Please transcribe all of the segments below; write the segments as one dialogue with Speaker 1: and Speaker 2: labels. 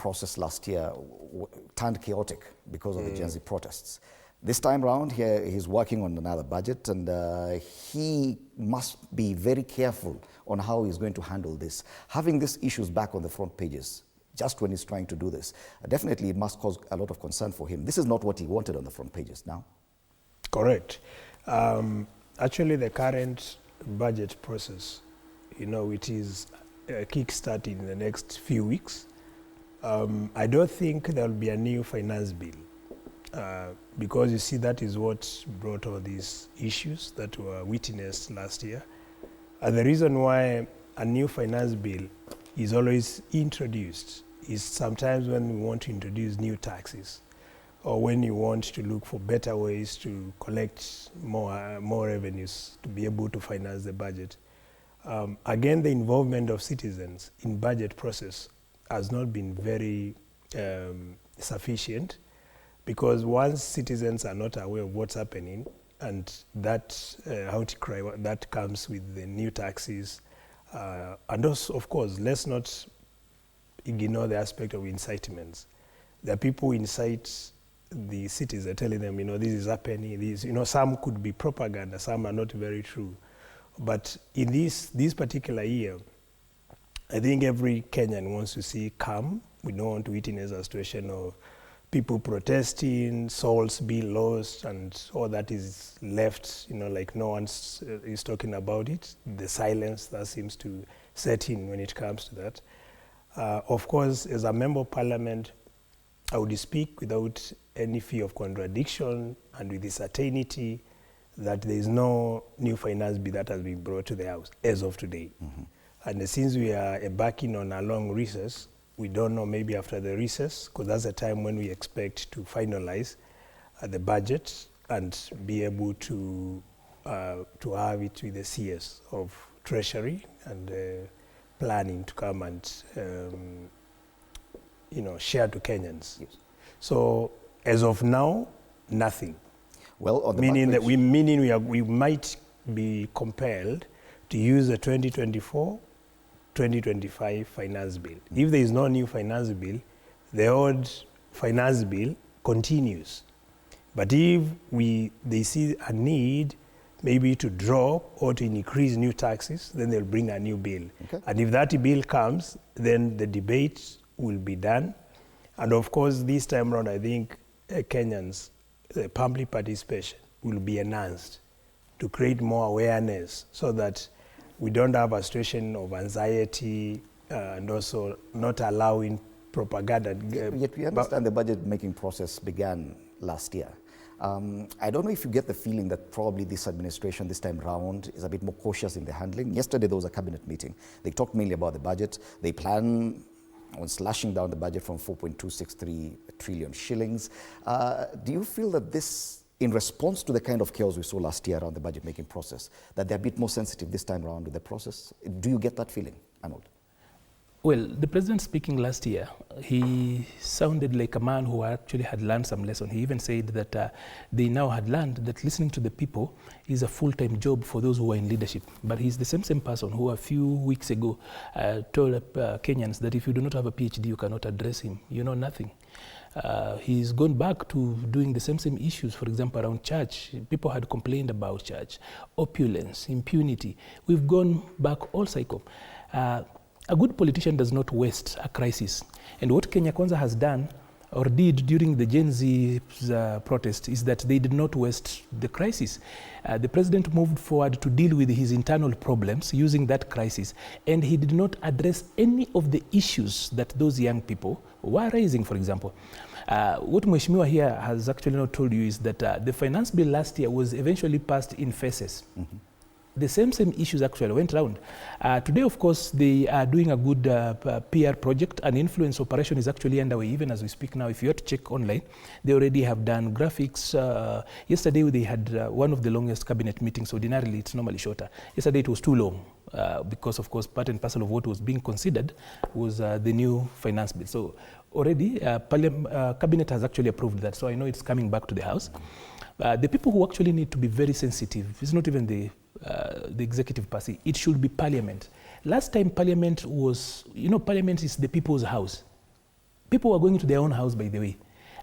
Speaker 1: process last year turned chaotic because of the Gen Z protests. This time round, he's working on another budget, and he must be very careful on how he's going to handle this. Having these issues back on the front pages, just when he's trying to do this, definitely it must cause a lot of concern for him. This is not what he wanted on the front pages now. Correct.
Speaker 2: Actually, the current budget process, it is kick-starting in the next few weeks. I don't think there will be a new finance bill. Because you see, that is what brought all these issues that were witnessed last year. And the reason why a new finance bill is always introduced is sometimes when we want to introduce new taxes, or when you want to look for better ways to collect more revenues to be able to finance the budget. Again, the involvement of citizens in budget process has not been very sufficient, because once citizens are not aware of what's happening, and that outcry that comes with the new taxes, and also, of course, let's not ignore the aspect of incitements. There are people who incite the citizens, telling them, this is happening, some could be propaganda, some are not very true. But in this particular year, I think every Kenyan wants to see calm. We don't want to witness a situation of people protesting, souls being lost, and all that is left, like no one is talking about it. The silence that seems to set in when it comes to that. Of course, as a member of parliament, I would speak without any fear of contradiction and with the certainty that there is no new finance bill that has been brought to the House as of today. Mm-hmm. And since we are embarking on a long recess, we don't know, maybe after the recess, because that's the time when we expect to finalize the budget and be able to have it with the CS of Treasury and planning to come and share to Kenyans. Yes. So as of now, nothing.
Speaker 1: Well, on the
Speaker 2: meaning that we might be compelled to use the 2024-2025 finance bill. If there is no new finance bill, the old finance bill continues. But if they see a need maybe to drop or to increase new taxes, then they'll bring a new bill. Okay. And if that bill comes, then the debate will be done. And of course, this time around, I think Kenyans, the public participation will be enhanced to create more awareness so that we don't have a situation of anxiety and also not allowing propaganda.
Speaker 1: Yet we understand the budget-making process began last year. I don't know if you get the feeling that probably this administration this time round is a bit more cautious in the handling. Yesterday there was a cabinet meeting. They talked mainly about the budget. They plan on slashing down the budget from 4.263 trillion shillings. Do you feel that this, in response to the kind of chaos we saw last year around the budget-making process, that they're a bit more sensitive this time around with the process? Do you get that feeling, Arnold?
Speaker 3: Well, the president speaking last year, he sounded like a man who actually had learned some lesson. He even said that they now had learned that listening to the people is a full-time job for those who are in leadership. But he's the same person who a few weeks ago told Kenyans that if you do not have a PhD, you cannot address him. You know nothing. He's gone back to doing the same issues, for example, around church. People had complained about church, opulence, impunity. We've gone back all cycle. A good politician does not waste a crisis. And what Kenya Kwanza has done or did during the Gen Z protest is that they did not waste the crisis. The president moved forward to deal with his internal problems using that crisis, and he did not address any of the issues that those young people were raising, for example. What Mheshimiwa here has actually not told you is that the finance bill last year was eventually passed in phases. Mm-hmm. The same issues actually went around. Today, of course, they are doing a good PR project. An influence operation is actually underway, even as we speak now. If you have to check online, they already have done graphics. Yesterday, they had one of the longest cabinet meetings. Ordinarily, it's normally shorter. Yesterday, it was too long because, of course, part and parcel of what was being considered was the new finance bill. So already, cabinet has actually approved that. So I know it's coming back to the House. The people who actually need to be very sensitive, it's not even the executive party, it should be parliament. Last time parliament was, Parliament is the people's house. People were going to their own house, by the way.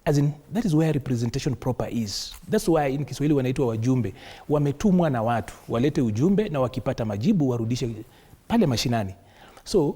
Speaker 3: As in, that is where representation proper is. That's why in Kiswahili wanaitwa wajumbe. Wametumwa na watu, walete ujumbe na wakipata majibu warudishe pale mashinani. So,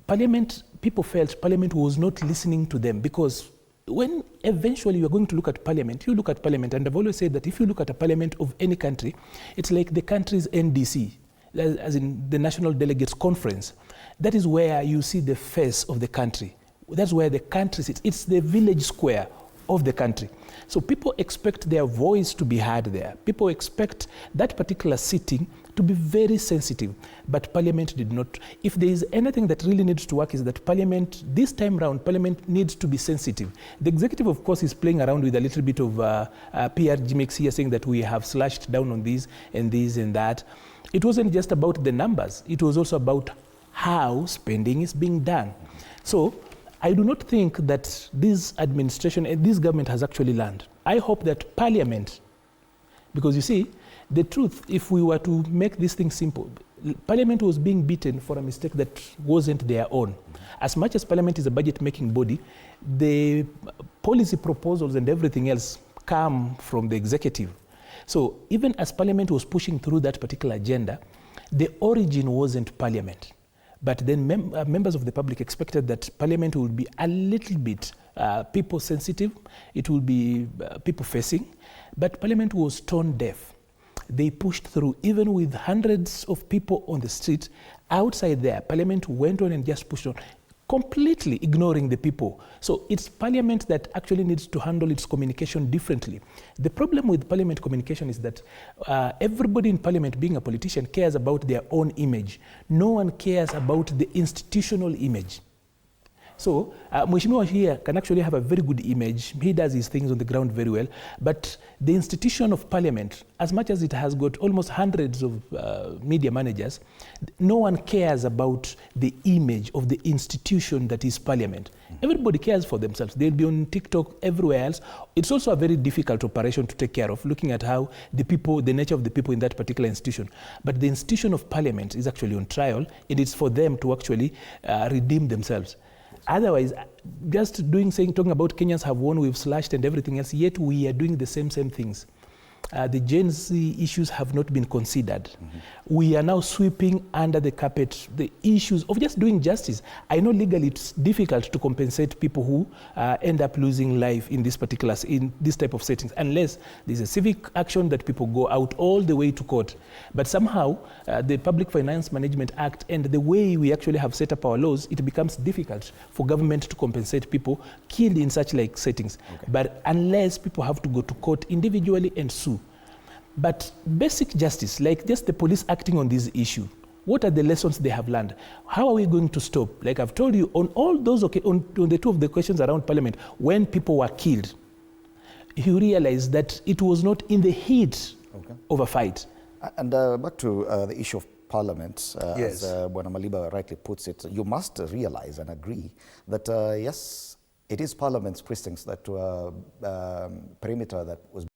Speaker 3: Parliament, people felt Parliament was not listening to them, because when eventually you are going to look at Parliament, you look at Parliament, and I've always said that if you look at a Parliament of any country, it's like the country's NDC, as in the National Delegates Conference. That is where you see the face of the country. That's where the country sits. It's the village square of the country. So people expect their voice to be heard there. People expect that particular sitting to be very sensitive, but Parliament did not. If there is anything that really needs to work, is that Parliament, this time round, Parliament needs to be sensitive. The executive, of course, is playing around with a little bit of PR gimmicks here, saying that we have slashed down on this and that. It wasn't just about the numbers. It was also about how spending is being done. So I do not think that this administration and this government has actually learned. I hope that Parliament, because you see, the truth, if we were to make this thing simple, Parliament was being beaten for a mistake that wasn't their own. As much as Parliament is a budget-making body, the policy proposals and everything else come from the executive. So even as Parliament was pushing through that particular agenda, the origin wasn't Parliament. But then members of the public expected that Parliament would be a little bit people-sensitive, it will be people-facing, but Parliament was tone deaf. They pushed through, even with hundreds of people on the street. Outside there, Parliament went on and just pushed on, completely ignoring the people. So it's Parliament that actually needs to handle its communication differently. The problem with Parliament communication is that everybody in Parliament, being a politician, cares about their own image. No one cares about the institutional image. So Mheshimiwa here can actually have a very good image. He does his things on the ground very well. But the institution of Parliament, as much as it has got almost hundreds of media managers, no one cares about the image of the institution that is Parliament. Everybody cares for themselves. They'll be on TikTok, everywhere else. It's also a very difficult operation to take care of, looking at how the people, the nature of the people in that particular institution. But the institution of Parliament is actually on trial. It is for them to actually redeem themselves. Otherwise, just talking about Kenyans have won, we've slashed and everything else, yet we are doing the same things. The Gen Z issues have not been considered. We are now sweeping under the carpet the issues of just doing justice. I know legally it's difficult to compensate people who end up losing life in this type of settings, unless there's a civic action that people go out all the way to court. But somehow, the Public Finance Management Act and the way we actually have set up our laws, it becomes difficult for government to compensate people killed in such like settings. Okay. But unless people have to go to court individually and sue. But basic justice, like just the police acting on this issue, what are the lessons they have learned? How are we going to stop? Like I've told you, on all those, on the two of the questions around Parliament, when people were killed, you realize that it was not in the heat of a fight.
Speaker 1: And back to the issue of Parliament,
Speaker 2: yes.
Speaker 1: As Bwana Maliba rightly puts it, you must realize and agree that, yes, it is Parliament's precincts that perimeter that was